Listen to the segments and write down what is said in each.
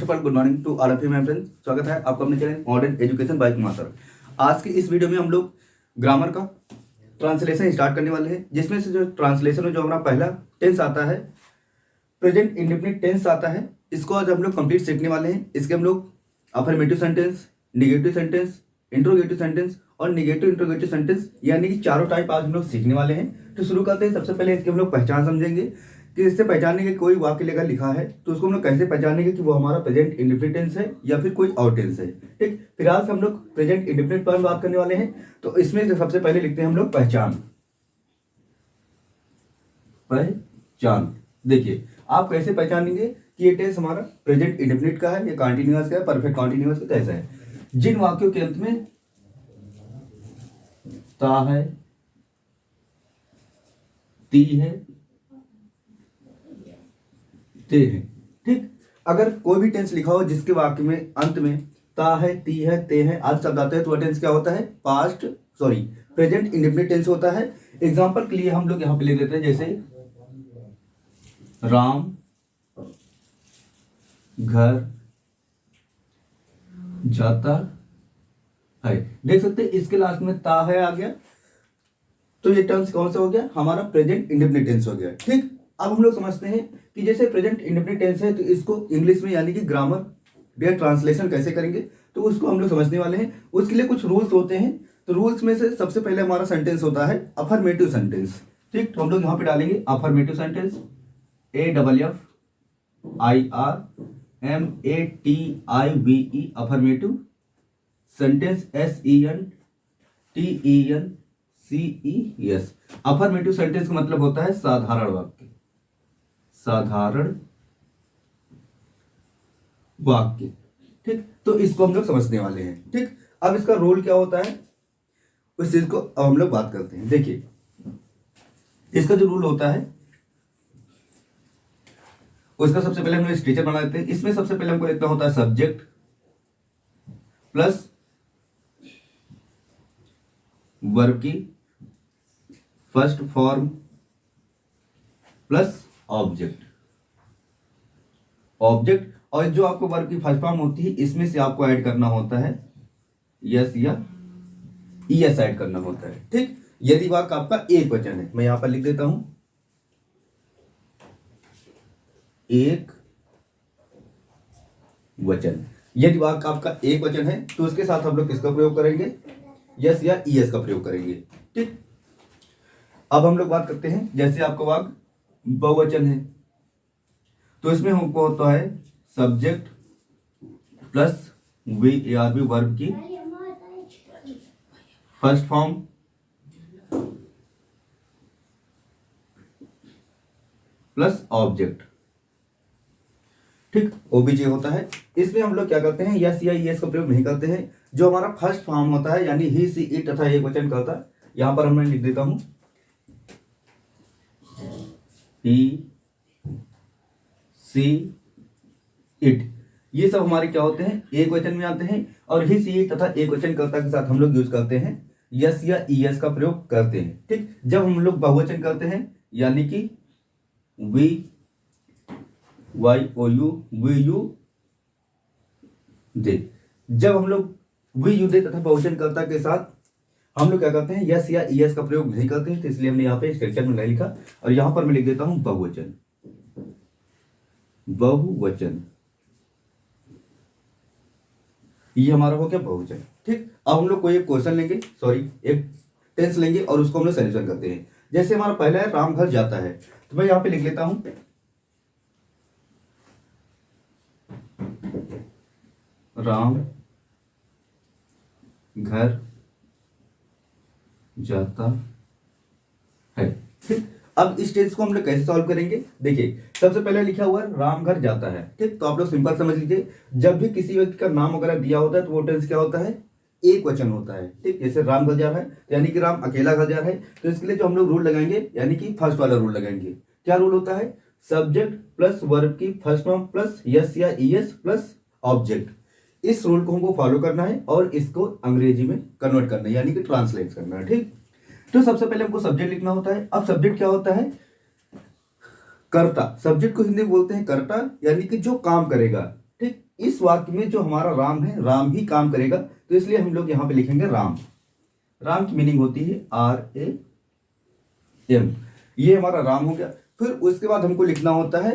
First of all good morning to all of you my friends. स्वागत है आपका अपने channel modern education by Kumar sir. आज की इस वीडियो में हम लोग ग्रामर का ट्रांसलेशन स्टार्ट करने वाले हैं, जिसमें से जो ट्रांसलेशन में जो हमारा पहला टेंस आता है, प्रेजेंट इंडेफिनिट टेंस आता है, इसको आज हम लोग कंप्लीट सीखने वाले हैं। इसके हम लोग affirmative sentence, negative sentence, interrogative sentence और निगेटिव इंट्रोगेटिव सेंटेंस यानी कि चारों टाइप आज हम लोग सीखने वाले हैं। तो शुरू करते हैं। सबसे पहले इसकी हम लोग पहचान समझेंगे कि इससे पहचानने के कोई वाक्य लेकर लिखा है तो उसको हम लोग कैसे पहचानेंगे कि वो हमारा प्रेजेंट इंडेफिनिट टेंस है या फिर कोई और टेंस है। ठीक, फिलहाल से हम लोग प्रेजेंट इंडेफिनिट पर बात करने वाले हैं। तो इसमें जो सबसे पहले लिखते हैं हम लोग पहचान। पहचान देखिए आप कैसे पहचानेंगे कि ये टेंस हमारा प्रेजेंट इंडेफिनिट का है या कॉन्टिन्यूअस का है, परफेक्ट कॉन्टिन्यूअस का कैसा है। जिन वाक्यों के अंत में ता है, ती है, ते है। ठीक, अगर कोई भी टेंस लिखा हो जिसके वाक्य में अंत में ता है, ती है, ते है आदि शब्द आते हैं तो वह टेंस क्या होता है? प्रेजेंट इंडेफिनिट टेंस होता है। एग्जांपल के लिए हम लोग यहां पे ले लेते हैं, जैसे राम घर जाता है। देख सकते हैं इसके लास्ट में ता है आ गया, तो ये टेंस कौन सा हो गया? हमारा प्रेजेंट इंडेफिनिट टेंस हो गया। ठीक, अब हम लोग समझते हैं कि जैसे प्रेजेंट इंडेफिनिट टेंस है तो इसको इंग्लिश में यानी कि ग्रामर या ट्रांसलेशन कैसे करेंगे तो उसको हम लोग समझने वाले हैं। उसके लिए कुछ रूल्स होते हैं। तो रूल्स में से सबसे पहले हमारा सेंटेंस होता है अफर्मेटिव सेंटेंस। ठीक, तो हम लोग यहाँ पे डालेंगे affirmative sentence, AFFIRMATIVE affirmative sentence, SENTENCES। Affirmative sentence का मतलब होता है साधारण वाक्य, साधारण वाक्य। ठीक, तो इसको हम लोग समझने वाले हैं। ठीक, अब इसका रोल क्या होता है उस चीज को अब हम लोग बात करते हैं। देखिए इसका जो रूल होता है उसका सबसे पहले हम लोग स्ट्रक्चर बना लेते हैं। इसमें सबसे पहले हमको लिखना होता है सब्जेक्ट प्लस वर्ब की फर्स्ट फॉर्म प्लस ऑब्जेक्ट। और जो आपको वर्ब की फर्स्ट फॉर्म होती है इसमें से आपको ऐड करना होता है यस या ईएस ऐड करना होता है। ठीक, यदि वाक्य आपका एक वचन है, मैं यहां पर लिख देता हूं एक वचन। यदि वाक्य आपका एक वचन है तो उसके साथ हम लोग किसका प्रयोग करेंगे? यस या ईएस का प्रयोग करेंगे। ठीक, अब हम लोग बात करते हैं जैसे आपका वाक्य बहुवचन है तो इसमें हमको होता है सब्जेक्ट प्लस VARB वर्ब की फर्स्ट फॉर्म प्लस ऑब्जेक्ट। ठीक, OBJ होता है। इसमें हम लोग क्या करते हैं? यस या ईएस का प्रयोग नहीं करते हैं। जो हमारा फर्स्ट फॉर्म होता है यानी ही, सी, इट तथा एक वचन का होता है, यहां पर मैं लिख देता हूं ही, सी, इट। ये सब हमारे क्या होते हैं? एक वचन में आते हैं। और ही, सी, इट तथा एक वचन कर्ता के साथ हम लोग यूज करते हैं यस या ईएस का प्रयोग करते हैं। ठीक, जब हम लोग बहुवचन करते हैं यानी कि VYOU जब हम लोग VUD तथा बहुवचन कर्ता के साथ हम लोग क्या करते हैं? यस या ईएस का प्रयोग नहीं करते हैं। तो इसलिए हमने यहाँ पे स्ट्रक्चर में नहीं लिखा और यहां पर मैं लिख देता हूं बहुवचन। बहुवचन ये हमारा हो गया बहुवचन। ठीक, अब हम लोग कोई एक क्वेश्चन लेंगे, एक टेंस लेंगे और उसको हम लोग सॉल्यूशन करते हैं। जैसे हमारा पहला है राम घर जाता है, तो मैं यहां पे लिख लेता हूं राम घर जाता है। ठीक, अब इस टेंस को हम लोग कैसे सॉल्व करेंगे? देखिए सबसे पहले लिखा हुआ है राम घर जाता है। ठीक, तो आप लोग सिंपल समझ लीजिए, जब भी किसी व्यक्ति का नाम वगैरह दिया होता है तो वो टेंस क्या होता है? एक वचन होता है। ठीक, जैसे राम घर जा रहा है यानी कि राम अकेला घर जा रहा है, तो इसके लिए जो हम लोग रूल लगाएंगे यानी कि फर्स्ट वाला रूल लगाएंगे। क्या रूल होता है? सब्जेक्ट प्लस वर्ब की फर्स्ट फॉर्म प्लस यस या ईएस प्लस ऑब्जेक्ट। इस रूल को हमको फॉलो करना है और इसको अंग्रेजी में कन्वर्ट करना है यानी कि ट्रांसलेट करना है। ठीक, तो सबसे पहले हमको सब्जेक्ट लिखना होता है। अब सब्जेक्ट क्या होता है? कर्ता। सब्जेक्ट को हिंदी में बोलते हैं कर्ता, यानी कि जो काम करेगा। ठीक, इस वाक्य में जो हमारा राम है, राम ही काम करेगा, तो इसलिए हम लोग यहाँ पे लिखेंगे राम। राम की मीनिंग होती है RAM। ये हमारा राम हो गया। फिर उसके बाद हमको लिखना होता है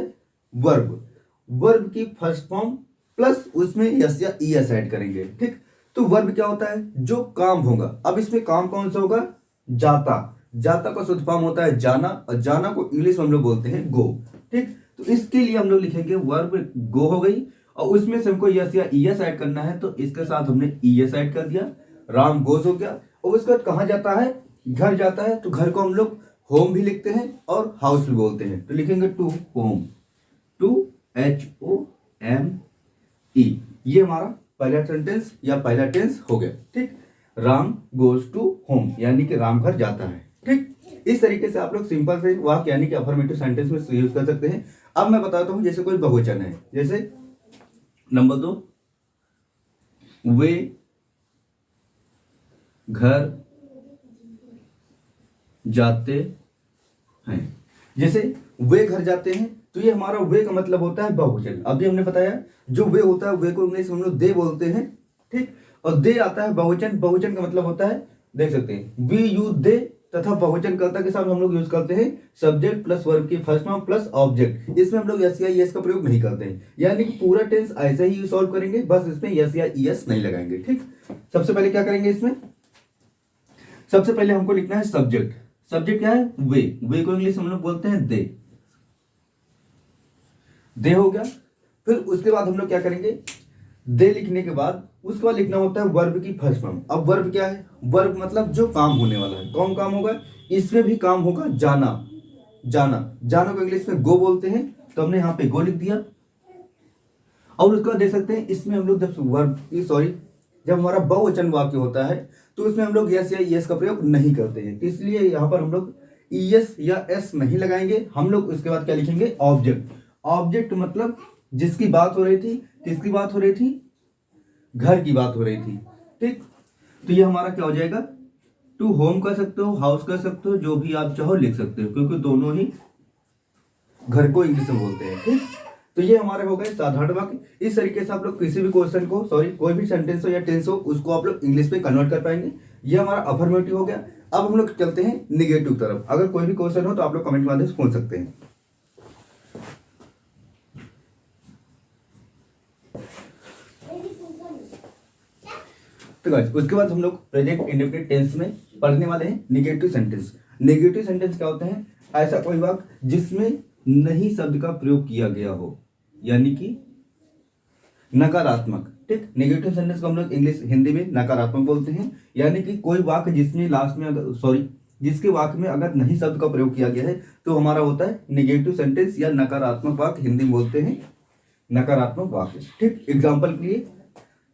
वर्ब। वर्ब की फर्स्ट फॉर्म प्लस उसमें यस या ईएस ऐड करेंगे। ठीक, तो वर्ब क्या होता है? जो काम होगा। अब इसमें काम कौन सा होगा? जाता। जाता का शुद्ध फॉर्म होता है जाना, और जाना को इंग्लिश में हम लोग बोलते हैं गो। ठीक, तो इसके लिए हम लोग लिखेंगे वर्ब गो हो गई, और उसमें से हमको यस या ईएस ऐड करना है, तो इसके साथ हमने ईएस ऐड कर दिया, राम गोज हो गया। और उसके बाद कहाँ जाता है? घर जाता है, तो घर को हम लोग होम भी लिखते हैं और हाउस भी बोलते हैं, तो लिखेंगे टू होम, टू HOME। ये हमारा पहला सेंटेंस या पहला टेंस हो गया। ठीक, राम गोज टू होम, यानी कि राम घर जाता है। ठीक, इस तरीके से आप लोग सिंपल से वाक्य यानी कि अफर्मेटिव सेंटेंस में यूज कर सकते हैं। अब मैं बताता हूं, जैसे कोई बहुवचन है, जैसे नंबर 2, वे घर जाते हैं। जैसे वे घर जाते हैं, तो ये हमारा वे का मतलब होता है बहुवचन। अभी हमने बताया जो वे होता है, वे को इंग्लिश में हम लोग दे बोलते हैं। ठीक, और दे आता है बहुवचन। बहुवचन का मतलब होता है, देख सकते हैं, वी यू दे, तथा बहुवचन कर्ता के साथ हम लोग यूज करते हैं सब्जेक्ट प्लस वर्ब की फर्स्ट फॉर्म प्लस ऑब्जेक्ट। इसमें हम लोग यस या ईएस का प्रयोग नहीं करते हैं, यानी कि पूरा टेंस ऐसे ही सॉल्व करेंगे, बस इसमें यस या ईएस नहीं लगाएंगे। ठीक, सबसे पहले क्या करेंगे इसमें? सबसे पहले हमको लिखना है सब्जेक्ट। सब्जेक्ट क्या है? वे। वे को इंग्लिश में हम लोग बोलते हैं दे। दे हो गया। फिर उसके बाद हम लोग क्या करेंगे? दे लिखने के बाद उसके बाद लिखना होता है वर्ब की फर्स्ट फॉर्म। अब वर्ब क्या है? वर्ब मतलब जो काम होने वाला है। कौन काम होगा? इसमें भी काम होगा जाना। जाना, जाना को इंग्लिश में गो बोलते हैं, तो हमने यहाँ पे गो लिख दिया। और उसके बाद देख सकते हैं, इसमें हम लोग जब हमारा बहुवचन वाक्य होता है, तो उसमें हम लोग यस या ईएस का प्रयोग नहीं करते हैं, तो इसलिए यहाँ पर हम लोग ईएस या एस नहीं लगाएंगे। हम लोग उसके बाद क्या लिखेंगे? ऑब्जेक्ट। ऑब्जेक्ट मतलब जिसकी बात हो रही थी, किसकी बात हो रही थी? घर की बात हो रही थी। ठीक, तो ये हमारा क्या हो जाएगा? टू होम कर सकते हो, हाउस कर सकते हो, जो भी आप चाहो लिख सकते हो, क्योंकि दोनों ही घर को इंग्लिश में बोलते हैं। ठीक, तो ये हमारे हो गए साधारण वाक्य। इस तरीके से आप लोग किसी भी क्वेश्चन को, कोई भी सेंटेंस हो या टेंस हो, उसको आप लोग इंग्लिश में कन्वर्ट कर पाएंगे। ये हमारा अफर्मेटिव हो गया। अब हम लोग चलते हैं निगेटिव तरफ। अगर कोई भी क्वेश्चन हो तो आप लोग कमेंट के माध्यम से पूछ सकते हैं। तो गाइस, उसके बाद हम लोग प्रेजेंट इंडेफिनिट टेंस में पढ़ने वाले हैं निगेटिव सेंटेंस। निगेटिव सेंटेंस क्या होते हैं? ऐसा कोई वाक्य जिसमें नहीं शब्द का प्रयोग किया गया हो, यानी कि नकारात्मक। ठीक, नेगेटिव सेंटेंस को हम लोग हिंदी में नकारात्मक बोलते हैं, यानी कि कोई वाक्य जिसमें लास्ट में जिसके वाक्य में अगर नहीं शब्द का प्रयोग किया गया है, तो हमारा होता है नेगेटिव सेंटेंस या नकारात्मक वाक्य। हिंदी में बोलते हैं नकारात्मक वाक्य। ठीक, एग्जाम्पल के लिए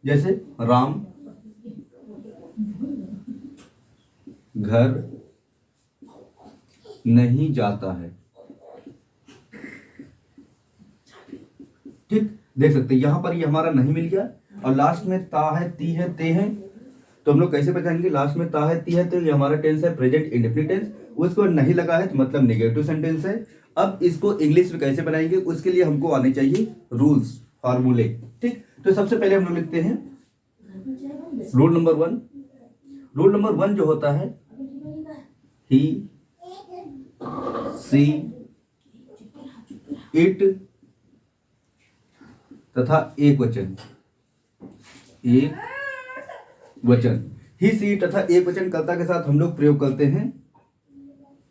जैसे राम घर नहीं जाता है। ठीक, देख सकते हैं यहां पर ये हमारा नहीं मिल गया, और लास्ट में ता है, ती है, ते है, तो हम लोग कैसे पहचानेंगे? लास्ट में ता है, ती है, तो ये हमारा टेंस है प्रेजेंट इंडेफिनिट टेंस। उसको नहीं लगा है तो मतलब नेगेटिव सेंटेंस है। अब इसको इंग्लिश में कैसे बनाएंगे? उसके लिए हमको आने चाहिए रूल्स, फार्मूले। ठीक, तो सबसे पहले हम लोग लिखते हैं रूल नंबर 1। रूल नंबर 1 जो होता है, ही, सी, इट तथा एक वचन। ही, सी तथा एक वचन कर्ता के साथ हम लोग प्रयोग करते हैं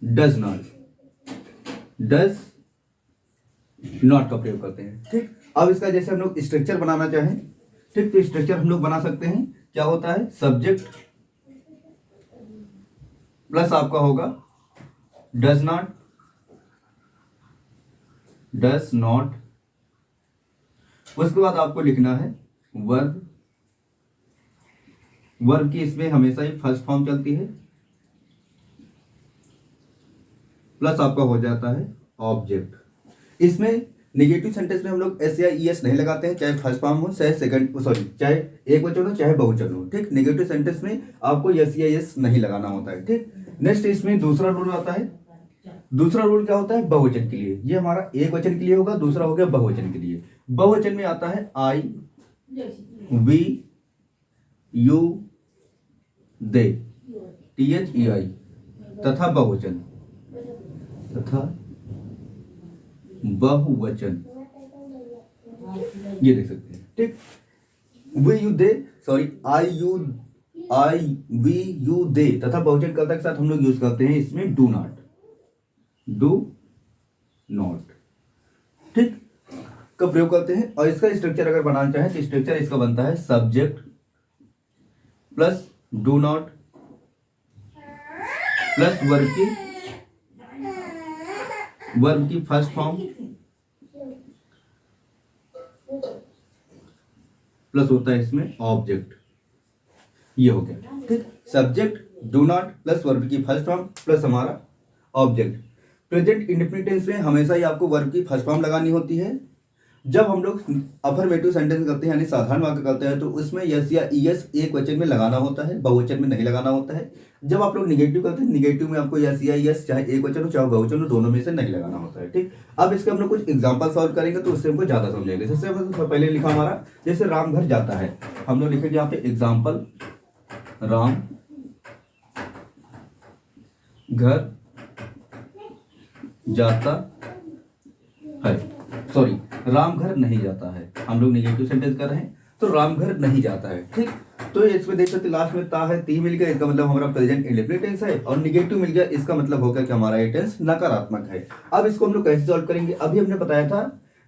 डज नॉट का प्रयोग करते हैं। ठीक, अब इसका जैसे हम लोग स्ट्रक्चर बनाना चाहें, ठीक, तो स्ट्रक्चर हम लोग बना सकते हैं। क्या होता है? सब्जेक्ट प्लस आपका होगा डज नॉट। उसके बाद आपको लिखना है वर्ब की इसमें हमेशा ही फर्स्ट फॉर्म चलती है, प्लस आपका हो जाता है ऑब्जेक्ट। इसमें नेगेटिव सेंटेंस में हम लोग एस या ईएस नहीं लगाते हैं, चाहे फर्स्ट फॉर्म हो, चाहे एक वचन हो, चाहे बहुवचन हो। ठीक, नेगेटिव सेंटेंस में आपको एस या ईएस नहीं लगाना होता है। ठीक, नेक्स्ट इसमें दूसरा रूल आता है। दूसरा रूल क्या होता है? बहुवचन के लिए। ये हमारा एक वचन के लिए होगा, दूसरा हो गया बहुवचन के लिए। बहुवचन में आता है I, we you they, THEI, तथा बहुवचन, ये देख सकते हैं। ठीक, we you they, sorry I we you they तथा बहुवचन कर्ता के साथ हम लोग यूज करते हैं इसमें डू नॉट, ठीक, का प्रयोग करते हैं। और इसका स्ट्रक्चर अगर बनाना चाहें तो स्ट्रक्चर इसका बनता है subject plus do not plus verb की फर्स्ट फॉर्म प्लस होता है इसमें ऑब्जेक्ट। ये हो गया, ठीक, subject do not plus verb की फर्स्ट फॉर्म प्लस हमारा ऑब्जेक्ट। प्रेजेंट इंडेफिनिट टेंस में हमेशा ही आपको वर्ब की फर्स्ट फॉर्म लगानी होती है। जब हम लोग अफर्मेटिव सेंटेंस करते हैं यानी साधारण वाक्य करते हैं तो उसमें यस या ईएस एक वचन में लगाना होता है, बहुवचन में नहीं लगाना होता है। जब आप लोग निगेटिव करते हैं, निगेटिव में आपको यस या ईएस चाहे एक वचन हो चाहे बहुवचन हो, दोनों में से नहीं लगाना होता है। ठीक, अब इसके हम लोग कुछ एग्जांपल सॉल्व करेंगे तो उससे हमको ज्यादा समझेंगे। सबसे पहले लिखा हमारा जैसे राम घर जाता है, हम लोग लिखेंगे यहाँ पे एग्जाम्पल राम घर जाता है, सॉरी राम घर नहीं जाता है, हम लोग नेगेटिव सेंटेंस कर रहे हैं तो राम घर नहीं जाता है। ठीक, तो इसमें देख सकते लास्ट में ता है, ती मिल गया, इसका मतलब हमारा प्रेजेंट इंडेफिनिट टेंस है, और निगेटिव मिल गया, इसका मतलब होगा कि हमारा ये टेंस नकारात्मक है। अब इसको हम लोग कैसे सॉल्व करेंगे? अभी हमने बताया था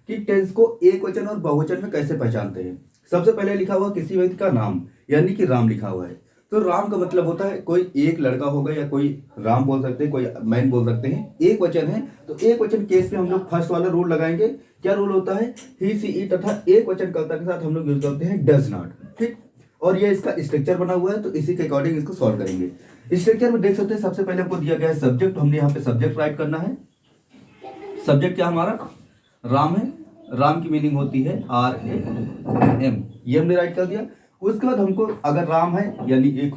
कि टेंस को एक वचन और बहुवचन में कैसे पहचानते हैं। सबसे पहले लिखा हुआ किसी व्यक्ति का नाम, यानी कि राम लिखा हुआ है, तो राम का मतलब होता है कोई एक लड़का होगा या कोई राम बोल सकते हैं, कोई मैन बोल सकते हैं। एक वचन है तो एक वचन केस में हम लोग फर्स्ट वाला रूल लगाएंगे। क्या रूल होता है? ही सी इट तथा एक वचन कर्ता के साथ हम लोग यूज करते हैं डज नॉट। ठीक, और ये इसका स्ट्रक्चर बना हुआ है तो इसी के अकॉर्डिंग इसको सॉल्व करेंगे। स्ट्रक्चर में देख सकते हैं सबसे पहले हमको दिया गया है सब्जेक्ट, तो हमने यहाँ पे सब्जेक्ट राइट करना है। सब्जेक्ट क्या हमारा राम है, राम की मीनिंग होती है RAM, ये हमने राइट कर दिया। उसके बाद हमको अगर राम है यानी एक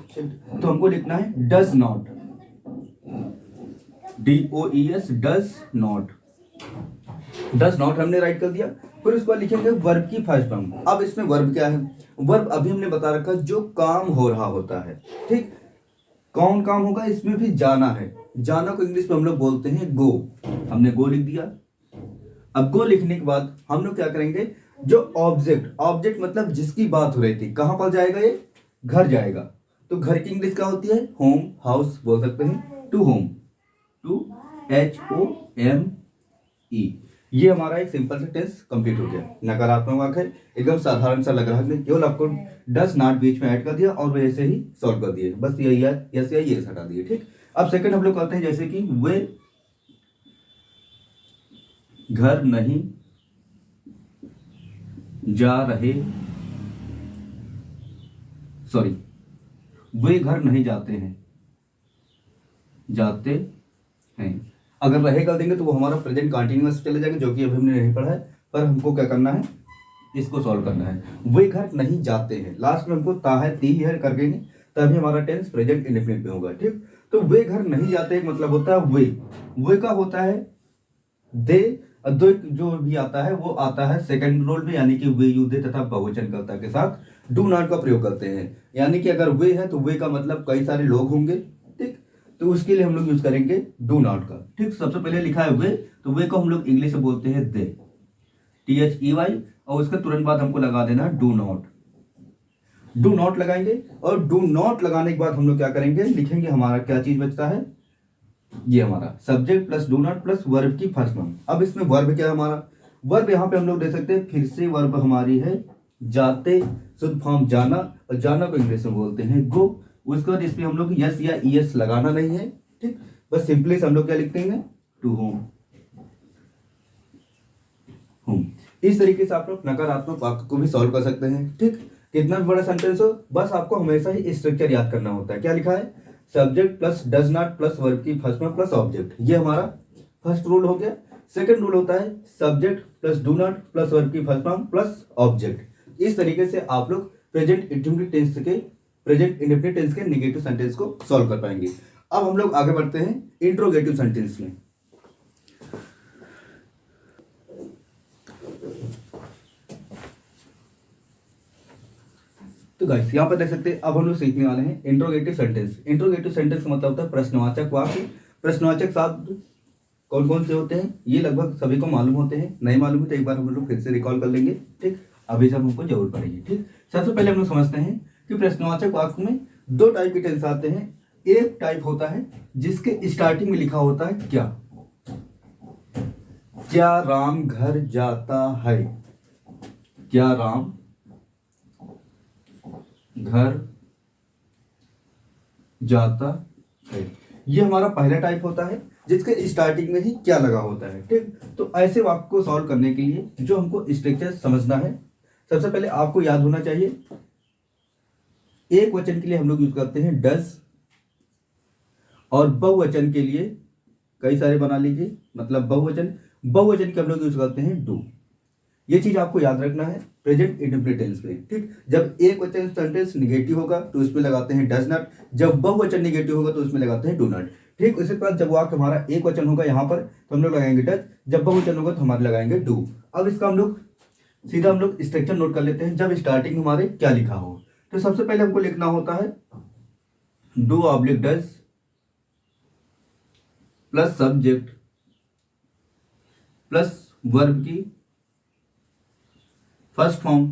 तो हमको लिखना है does not, DOES does not, does not हमने राइट कर दिया। फिर उसके बाद लिखेंगे वर्ब की फर्स्ट फॉर्म। अब इसमें वर्ब क्या है? वर्ब अभी हमने बता रखा जो काम हो रहा होता है। ठीक, कौन काम होगा? इसमें भी जाना है, जाना को इंग्लिश में हम लोग बोलते हैं गो, हमने गो लिख दिया। अब गो लिखने के बाद हम लोग क्या करेंगे, जो ऑब्जेक्ट मतलब जिसकी बात हो रही थी, कहां पर जाएगा? ये घर जाएगा, तो घर की इंग्लिश क्या होती है? होम, हाउस बोल सकते हैं, टू होम, टू HOME। ये हमारा एक सिंपल सा टेंस कंप्लीट हो गया। नकारात्मक वाक्य है, एकदम साधारण सा लग रहा है, केवल आपको डज नॉट बीच में ऐड कर दिया और वैसे ही सॉल्व कर दिए, बस यही है, यस या ये हटा दिए। ठीक, अब सेकंड हम लोग करते हैं जैसे कि वे घर नहीं जा रहे, सॉरी वे घर नहीं जाते हैं, जाते हैं। अगर रहे कर देंगे तो वो हमारा प्रेजेंट कंटिन्यूअस चले जाएगा, जो कि अभी हमने नहीं पढ़ा है, पर हमको क्या करना है, इसको सॉल्व करना है। वे घर नहीं जाते हैं, लास्ट में हमको ता है ती है कर देंगे, तभी हमारा टेंस प्रेजेंट इंडेफिनिट में होगा। ठीक, तो वे घर नहीं जाते हैं मतलब होता है वे का होता है दे, दो जो भी आता है वो आता है सेकंड रोल में, यानी कि वे यू दे तथा बहुवचन कर्ता के साथ डू नॉट का प्रयोग करते हैं। यानी कि अगर वे है तो वे का मतलब कई सारे लोग होंगे। ठीक, तो उसके लिए हम लोग यूज करेंगे डू नॉट का। ठीक, सबसे पहले लिखा है वे, तो वे को हम लोग इंग्लिश में बोलते हैं दे, THEY, और उसके तुरंत बाद हमको लगा देना डू नॉट। डू नॉट लगाएंगे और डू नॉट लगाने के बाद हम लोग क्या करेंगे, लिखेंगे हमारा क्या चीज बचता है, ये हमारा subject plus do not plus verb की फर्स्ट फॉर्म। अब इसमें वर्ब क्या है हमारा? वर्ब यहाँ पे हम लोग दे सकते हैं, फिर से वर्ब हमारी है जाते, शुद्ध फॉर्म जाना, और जाना को इंग्लिश में बोलते हैं गो। उसके बाद इसमें हम लोग यस या ES लगाना नहीं है। ठीक, बस सिंपली हम लोग क्या लिख देंगे, टू होम। इस तरीके से आप लोग नकारात्मक वाक्य को भी सॉल्व कर सकते हैं। ठीक, कितना भी बड़ा सेंटेंस हो, बस आपको हमेशा ही स्ट्रक्चर याद करना होता है। क्या लिखा है? Subject plus does not plus verb की फर्स्ट फॉर्म प्लस ऑब्जेक्ट, ये हमारा फर्स्ट रूल हो गया। सेकंड रूल होता है subject plus do not plus verb की फर्स्ट फॉर्म प्लस ऑब्जेक्ट। इस तरीके से आप लोग प्रेजेंट इंडेफिनिट टेंस के नेगेटिव सेंटेंस को सॉल्व कर पाएंगे। अब हम लोग आगे बढ़ते हैं इंट्रोगेटिव सेंटेंस में। तो गाइस यहाँ पर देख सकते हैं, अब हम लोग सीखने वाले हैं इंट्रोगेटिव सेंटेंस। इंट्रोगेटिव सेंटेंस का मतलब होता है प्रश्नवाचक वाक्य। प्रश्नवाचक शब्द कौन कौन से होते हैं ये लगभग सभी को मालूम होते हैं, नहीं मालूम है तो एक बार हम लोग फिर से रिकॉल कर लेंगे। ठीक, अभी जब हमको जरूर पड़ेगी। ठीक, सबसे पहले हम लोग समझते हैं कि प्रश्नवाचक वाक्य में दो टाइप के टेंस आते हैं। एक टाइप होता है जिसके स्टार्टिंग में लिखा होता है क्या। क्या राम घर जाता है, क्या राम घर जाता है, ये हमारा पहला टाइप होता है जिसके स्टार्टिंग में ही क्या लगा होता है। ठीक, तो ऐसे वाक्य को सॉल्व करने के लिए जो हमको स्ट्रक्चर समझना है, सबसे पहले आपको याद होना चाहिए एक वचन के लिए हम लोग यूज करते हैं डज, और बहुवचन के लिए कई सारे बना लीजिए, मतलब बहुवचन के हम लोग यूज करते हैं डू। ये चीज आपको याद रखना है प्रेजेंट इंडेफिनिट टेंस में। ठीक, जब एक वचन सेंटेंस निगेटिव होगा तो उसमें लगाते हैं डज नॉट, जब बहुवचन निगेटिव होगा तो उसमें लगाते हैं डू नॉट। ठीक, उसके बाद जब वाक्य हमारा एक वचन होगा यहाँ पर तो हम लोग लगाएंगे डज, जब बहुवचन होगा तो हमारे लगाएंगे डू। अब इसका हम लोग सीधा स्ट्रक्चर नोट कर लेते हैं जब स्टार्टिंग में हमारे क्या लिखा हो। तो सबसे पहले हमको लिखना होता है do oblique does plus subject plus verb की फर्स्ट फॉर्म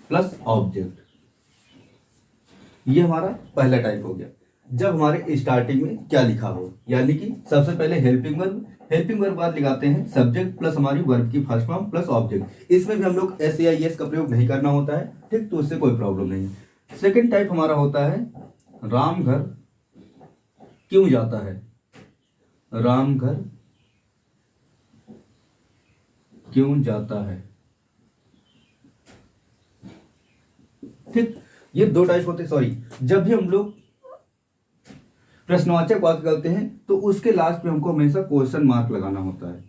प्लस ऑब्जेक्ट। ये हमारा पहला टाइप हो गया जब हमारे स्टार्टिंग में क्या लिखा हो, यानी कि सबसे पहले हेल्पिंग वर्ब बाद लगाते हैं सब्जेक्ट प्लस हमारी वर्ब की फर्स्ट फॉर्म प्लस ऑब्जेक्ट। इसमें भी हम लोग एस या एस का प्रयोग नहीं करना होता है। ठीक, तो उससे कोई प्रॉब्लम नहीं है। सेकेंड टाइप हमारा होता है राम घर क्यों जाता है, राम घर क्यों जाता है। ठीक, ये दो टाइप होते हैं। सॉरी, जब भी हम लोग प्रश्नवाचक वाक्य करते हैं तो उसके लास्ट में हमको हमेशा क्वेश्चन मार्क लगाना होता है।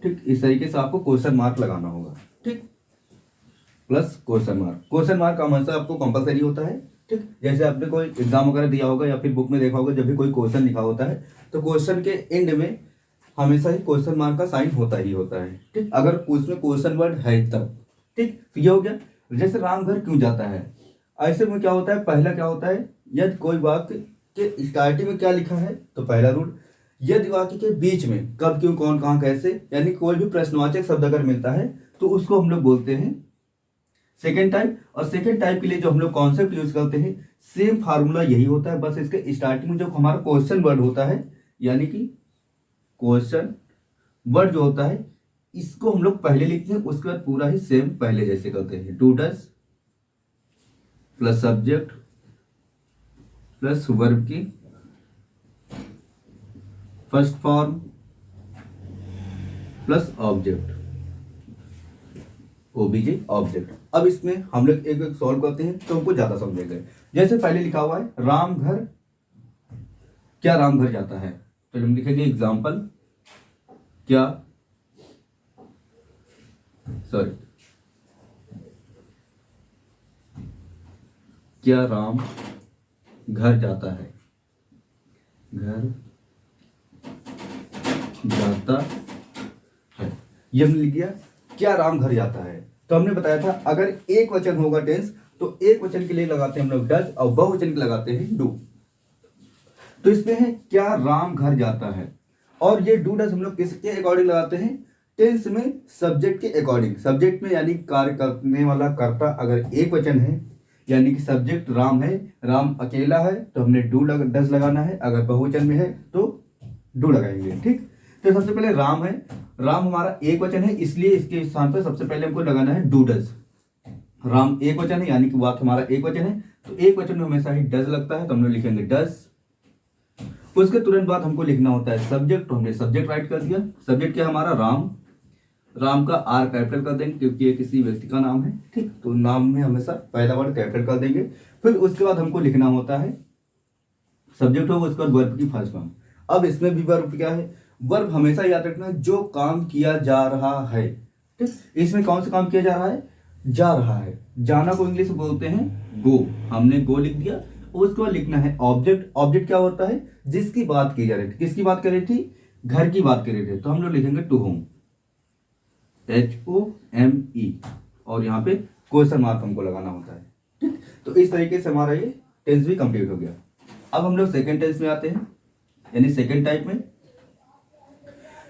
ठीक, इस तरीके से आपको क्वेश्चन मार्क लगाना होगा। ठीक, प्लस क्वेश्चन मार्क हमेशा आपको कंपलसरी होता है। ठीक, जैसे आपने कोई एग्जाम वगैरह दिया होगा या फिर बुक में देखा होगा, जब भी कोई क्वेश्चन लिखा होता है तो क्वेश्चन के एंड में हमेशा ही क्वेश्चन मार्क का साइन होता ही होता है। ठीक, अगर उसमें क्वेश्चन वर्ड है तब। ठीक, तो ये हो गया। जैसे राम घर क्यों जाता है, ऐसे में क्या होता है, पहला क्या होता है, यदि कोई वाक्य के स्टार्टिंग में क्या लिखा है तो पहला रूल, यदि वाक्य के बीच में कब क्यों कौन कहाँ कैसे, यानी कोई भी प्रश्नवाचक शब्द अगर मिलता है तो उसको हम लोग बोलते हैं सेकेंड टाइप। और सेकेंड टाइप के लिए जो हम लोग कॉन्सेप्ट यूज करते हैं सेम फार्मूला यही होता है, बस इसके स्टार्टिंग में जो हमारा क्वेश्चन वर्ड होता है, यानी कि क्वेश्चन वर्ड जो होता है इसको हम लोग पहले लिखते हैं, उसके बाद पूरा ही सेम पहले जैसे करते हैं। Do does plus subject plus verb की first form plus object, OBJ object. अब इसमें हम लोग एक एक सॉल्व करते हैं तो हमको ज्यादा समझेगा। जैसे पहले लिखा हुआ है राम घर, क्या राम घर जाता है, तो हम लिखेंगे एग्जाम्पल क्या राम घर जाता है, घर जाता है। ये हमने लिख दिया क्या राम घर जाता है। तो हमने बताया था अगर एक वचन होगा टेंस तो एक वचन के लिए लगाते हैं हम लोग डज और बहुवचन के लगाते हैं डू। तो इसमें है क्या राम घर जाता है, और ये डू डज हम लोग किसके अकॉर्डिंग लगाते हैं, टेंस में सब्जेक्ट के अकॉर्डिंग। सब्जेक्ट में यानी कार्य करने वाला कर्ता अगर एक वचन है, यानी कि सब्जेक्ट राम है, राम अकेला है तो हमने डज लगाना है, अगर बहुवचन में है तो डू लगाएंगे। ठीक, तो सबसे पहले राम है, राम हमारा एक वचन है इसलिए इसके स्थान पर सबसे पहले हमको लगाना है डू डज। राम एक वचन है यानी कि वाक्य हमारा एक वचन है, तो एक वचन में हमेशा ही डज लगता है तो हम लोग लिखेंगे डज। उसके तुरंत बाद हमको लिखना होता है सब्जेक्ट, तो हमने सब्जेक्ट राइट कर दिया। सब्जेक्ट क्या हमारा राम, राम का आर कैपिटल कर देंगे क्योंकि ये किसी व्यक्ति का नाम है। ठीक, तो नाम में हमेशा पहला वर्ड कैपिटल कर देंगे। फिर उसके बाद हमको लिखना होता है सब्जेक्ट होगा उसके बाद वर्ब की फर्स्ट फॉर्म। अब इसमें भी वर्ब क्या है, वर्ब हमेशा याद रखना जो काम किया जा रहा है। ठीक, इसमें कौन सा काम किया जा रहा है, जा रहा है। जाना को इंग्लिश में बोलते हैं गो, हमने गो लिख दिया। उसके बाद लिखना है ऑब्जेक्ट। ऑब्जेक्ट क्या होता है, जिसकी बात की जा रही थी, किसकी बात कर रही थी, घर की बात कर रहे थे, तो हम लोग लिखेंगे टू होम, HOME। और यहाँ पे क्वेश्चन मार्क हमको लगाना होता है। ठीक, तो इस तरीके से हमारा ये टेंस भी कंप्लीट हो गया। अब हम लोग सेकेंड टेंस में आते हैं, यानी सेकेंड टाइप में।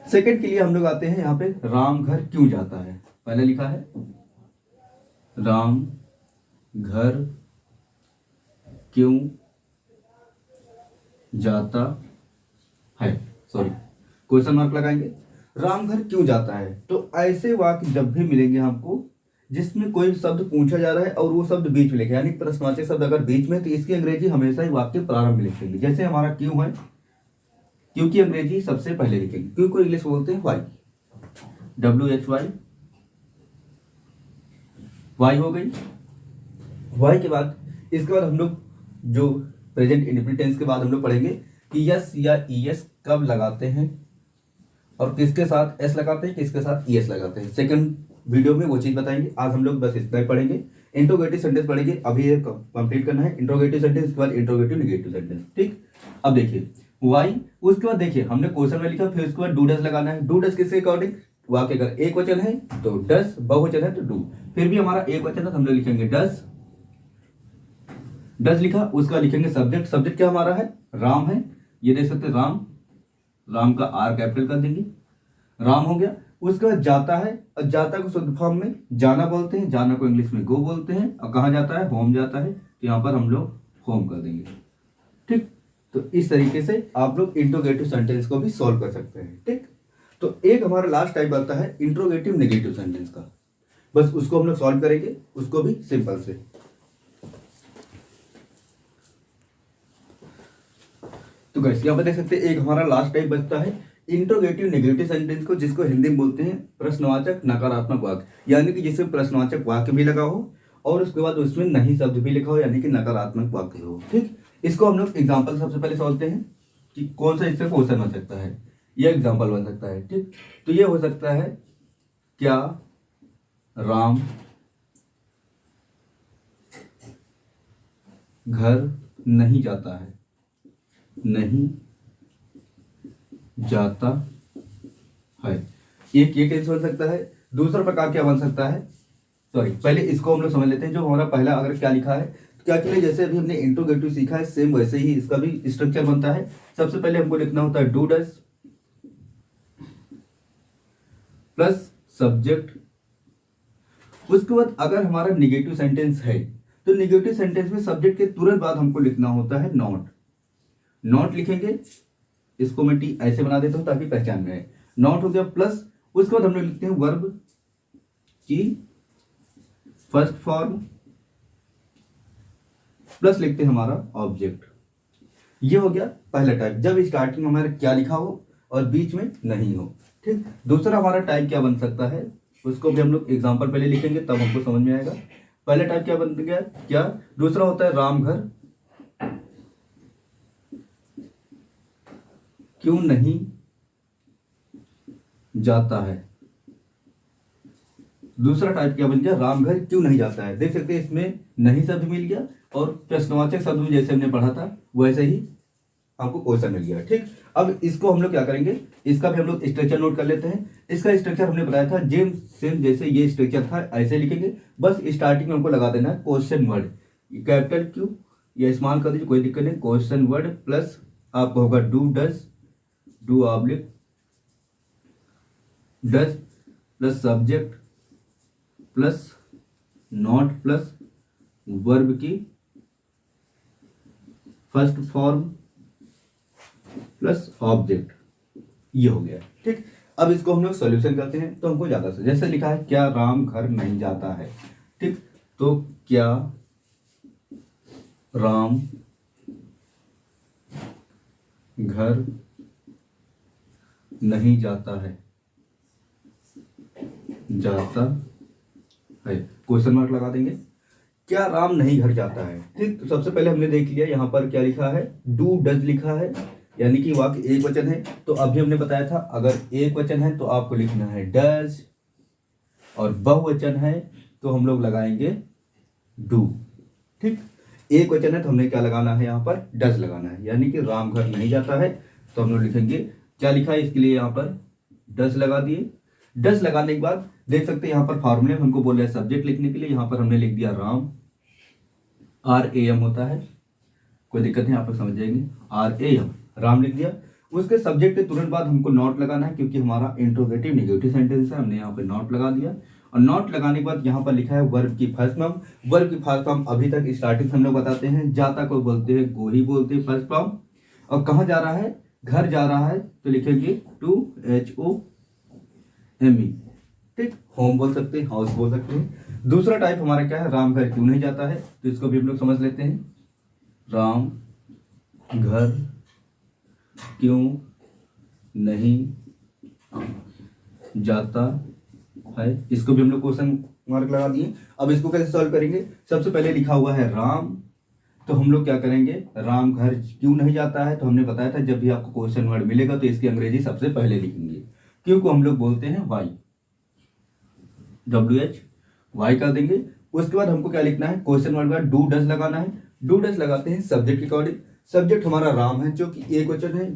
सेकेंड के लिए हम लोग आते हैं यहाँ पे राम घर क्यों जाता है। पहले लिखा है राम घर क्यों जाता है, सॉरी क्वेश्चन मार्क लगाएंगे। राम घर क्यों जाता है, तो ऐसे वाक्य जब भी मिलेंगे हमको जिसमें कोई शब्द पूछा जा रहा है और वो शब्द बीच में लिखे, यानी प्रश्नवाचक शब्द अगर बीच में, तो इसकी अंग्रेजी हमेशा ही वाक्य प्रारंभ में लिखेंगे। जैसे हमारा क्यों है, क्यों की अंग्रेजी सबसे पहले लिखेंगे। क्यों को इंग्लिश बोलते हैं वाई, WHY, वाई हो गई। वाई के बाद इसके बाद हम लोग जो प्रेजेंट इंडेफिनिट टेंस के बाद हम लोग पढ़ेंगे कि यस या ईएस कब लगाते हैं और किसके साथ एस लगाते हैं, किसके साथ ईएस लगाते हैं। सेकंड वीडियो में वो चीज बताएंगे। आज हम लोग बस इतना ही पढ़ेंगे। इंट्रोगेटिव सेंटेंस पढ़ेंगे, अभी ये कंप्लीट करना है। इंट्रोगेटिव सेंटेंस के बाद इंट्रोगेटिव नेगेटिव सेंटेंस। ठीक, अब देखिए वाई, उसके बाद देखिए हमने क्वेश्चन में लिखा, फिर उसके बाद डू डज लगाना है। डू डज किसके अकॉर्डिंग, वाक्य अगर एक वचन है तो डज, बहुवचन है तो डू। फिर भी हमारा एक वचन है तो हम लोग लिखेंगे डज। डज लिखा, उसका लिखेंगे सब्जेक्ट। सब्जेक्ट क्या हमारा है, राम है, ये देख सकते हैं राम, राम का आर कैपिटल कर देंगे, राम हो गया। उसके बाद जाता है, और जाता को शुद्ध फॉर्म में जाना बोलते हैं, जाना को इंग्लिश में गो बोलते हैं। और कहाँ जाता है, होम जाता है, तो यहाँ पर हम लोग होम कर देंगे। ठीक, तो इस तरीके से आप लोग इंट्रोगेटिव सेंटेंस को भी सॉल्व कर सकते हैं। ठीक, तो एक हमारा लास्ट टाइप आता है इंट्रोगेटिव नेगेटिव सेंटेंस का, बस उसको हम लोग सॉल्व करेंगे, उसको भी सिंपल से। तो गाइस यहाँ पर देख सकते हैं एक हमारा लास्ट टाइप बचता है इंट्रोगेटिव नेगेटिव सेंटेंस को, जिसको हिंदी में बोलते हैं प्रश्नवाचक नकारात्मक वाक्य, यानी कि जिसमें प्रश्नवाचक वाक्य भी लगा हो और उसके बाद उसमें नहीं शब्द भी लिखा हो, यानी कि नकारात्मक वाक्य हो। ठीक, इसको हम लोग एग्जाम्पल सबसे पहले सोचते हैं कि कौन सा इससे क्वेश्चन बन सकता है, यह एग्जाम्पल बन सकता है। ठीक, तो ये हो सकता है क्या राम घर नहीं जाता है, नहीं जाता है, एक ये कैसे बन सकता है। दूसरा प्रकार क्या बन सकता है, सॉरी पहले इसको हम लोग समझ लेते हैं। जो हमारा पहला अगर क्या लिखा है, तो क्या के लिए जैसे अभी हमने इंट्रोगेटिव सीखा है, सेम वैसे ही इसका भी स्ट्रक्चर बनता है। सबसे पहले हमको लिखना होता है डू डज प्लस सब्जेक्ट। उसके बाद अगर हमारा निगेटिव सेंटेंस है तो निगेटिव सेंटेंस में सब्जेक्ट के तुरंत बाद हमको लिखना होता है नॉट। नॉट लिखेंगे, इसको मैं टी ऐसे बना देता हूं ताकि पहचान में आए। नॉट हो गया, प्लस उसके बाद हम लोग लिखते हैं वर्ब की फर्स्ट फॉर्म, प्लस लिखते हैं हमारा ऑब्जेक्ट। ये हो गया पहला टाइप, जब स्टार्टिंग में हमारा क्या लिखा हो और बीच में नहीं हो। ठीक, दूसरा हमारा टाइप क्या बन सकता है, उसको भी हम लोग एग्जाम्पल पहले लिखेंगे तब हमको समझ में आएगा। पहला टाइप क्या बन गया, क्या। दूसरा होता है राम घर क्यों नहीं जाता है। दूसरा टाइप क्या बन गया, राम घर क्यों नहीं जाता है। देख सकते हैं इसमें नहीं शब्द मिल गया और प्रश्नवाचक शब्द में जैसे हमने पढ़ा था वैसे ही आपको क्वेश्चन मिल गया। ठीक, अब इसको हम लोग क्या करेंगे, इसका भी हम लोग स्ट्रक्चर नोट कर लेते हैं। इसका स्ट्रक्चर हमने बताया था जेम सेम जैसे ये स्ट्रक्चर था ऐसे लिखेंगे। बस स्टार्टिंग में हमको लगा देना है क्वेश्चन वर्ड, कैपिटल क्यू या स्मॉल कर दीजिए, कोई दिक्कत नहीं। क्वेश्चन वर्ड प्लस आपका होगा do does, do oblique does plus subject plus not plus verb की फर्स्ट फॉर्म प्लस ऑब्जेक्ट, ये हो गया। ठीक, अब इसको हम लोग सॉल्यूशन करते हैं तो हमको ज्यादा से, जैसे लिखा है क्या राम घर नहीं जाता है। ठीक, तो क्या राम घर नहीं जाता है, जाता है, क्वेश्चन मार्क लगा देंगे। क्या राम नहीं घर जाता है। ठीक, तो सबसे पहले हमने देख लिया यहाँ पर क्या लिखा है, डू डज लिखा है, यानी कि वाक्य एक वचन है। तो अभी हमने बताया था अगर एक वचन है तो आपको लिखना है डज, और बहुवचन है तो हम लोग लगाएंगे डू। ठीक, एक वचन है तो हमने क्या लगाना है, यहाँ पर डज लगाना है, यानी कि राम घर नहीं जाता है तो हम लोग लिखेंगे क्या लिखा है इसके लिए, यहाँ पर डज लगा दिए। डज लगाने के बाद देख सकते हैं यहाँ पर फॉर्मूले हमको बोल रहे हैं सब्जेक्ट लिखने के लिए, यहाँ पर हमने लिख दिया राम, RAM होता है, कोई दिक्कत नहीं, आप लोग समझ जाएंगे, RAM राम लिख दिया। उसके सब्जेक्ट के तुरंत बाद हमको नॉट लगाना है, क्योंकि हमारा इंट्रोगेटिव नेगेटिव सेंटेंस है, हमने यहाँ पे नॉट लगा दिया। और नॉट लगाने के बाद यहाँ पर लिखा है वर्ब की फर्स्ट फॉर्म। वर्ब की फर्स्ट फॉर्म अभी तक स्टार्टिंग से हम लोग बताते हैं, जाता को बोलते हैं, गो ही बोलते हैं फर्स्ट फॉर्म। और कहाँ जा रहा है, घर जा रहा है, तो लिखेंगे टू HOME, ठीक। होम बोल सकते हैं, हाउस बोल सकते हैं। दूसरा टाइप हमारा क्या है, राम घर क्यों नहीं जाता है, तो इसको भी हम लोग समझ लेते हैं। राम घर क्यों नहीं जाता है, इसको भी हम लोग क्वेश्चन मार्क लगा दिए। अब इसको कैसे सॉल्व करेंगे, सबसे पहले लिखा हुआ है राम, तो हम लोग क्या करेंगे, राम घर क्यों नहीं जाता है, तो हमने बताया था जब भी आपको क्वेश्चन वर्ड मिलेगा तो इसकी अंग्रेजी सबसे पहले लिखेंगे, क्यों को हम लोग बोलते हैं वाई, WH वाई कर देंगे। उसके बाद हमको क्या लिखना है, क्वेश्चन वर्ड का डू डज लगाना है। डू डज लगाते हैं सब्जेक्ट के अकॉर्डिंग, सब्जेक्ट हमारा राम है जो कि एक वचन है,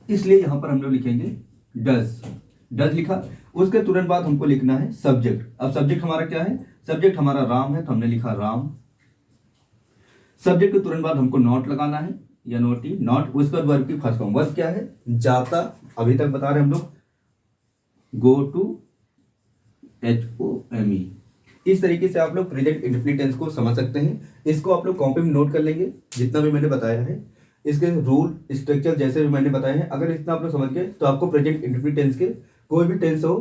इसलिए यहां पर हम लोग लिखेंगे डज, डज लिखा। उसके तुरंत बाद हमको लिखना है सब्जेक्ट। अब सब्जेक्ट हमारा क्या है, सब्जेक्ट हमारा राम है, तो हमने लिखा राम। सब्जेक्ट के तुरंत बाद हमको नॉट लगाना है, या नोटी नॉट। उसके बाद वर्ब की फर्स्ट फॉर्म, वर्ब क्या है, जाता, अभी तक बता रहे हम लोग, गो टू HOME। इस तरीके से आप लोग प्रेजेंट इंडेफिनिट टेंस को समझ सकते हैं। इसको आप लोग कॉपी में नोट कर लेंगे, जितना भी मैंने बताया है, इसके रूल स्ट्रक्चर जैसे भी मैंने बताया है। अगर इतना आप लोग समझ गए तो आपको प्रेजेंट इंडेफिनिट टेंस के कोई भी टेंस हो,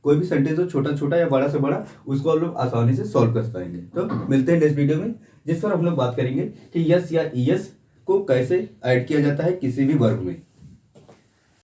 कोई भी सेंटेंस हो, छोटा छोटा या बड़ा से बड़ा, उसको आप लोग आसानी से सॉल्व कर पाएंगे। तो मिलते हैं नेक्स्ट वीडियो में, जिस पर हम लोग बात करेंगे कि यस या ES को कैसे ऐड किया जाता है किसी भी वर्ग में।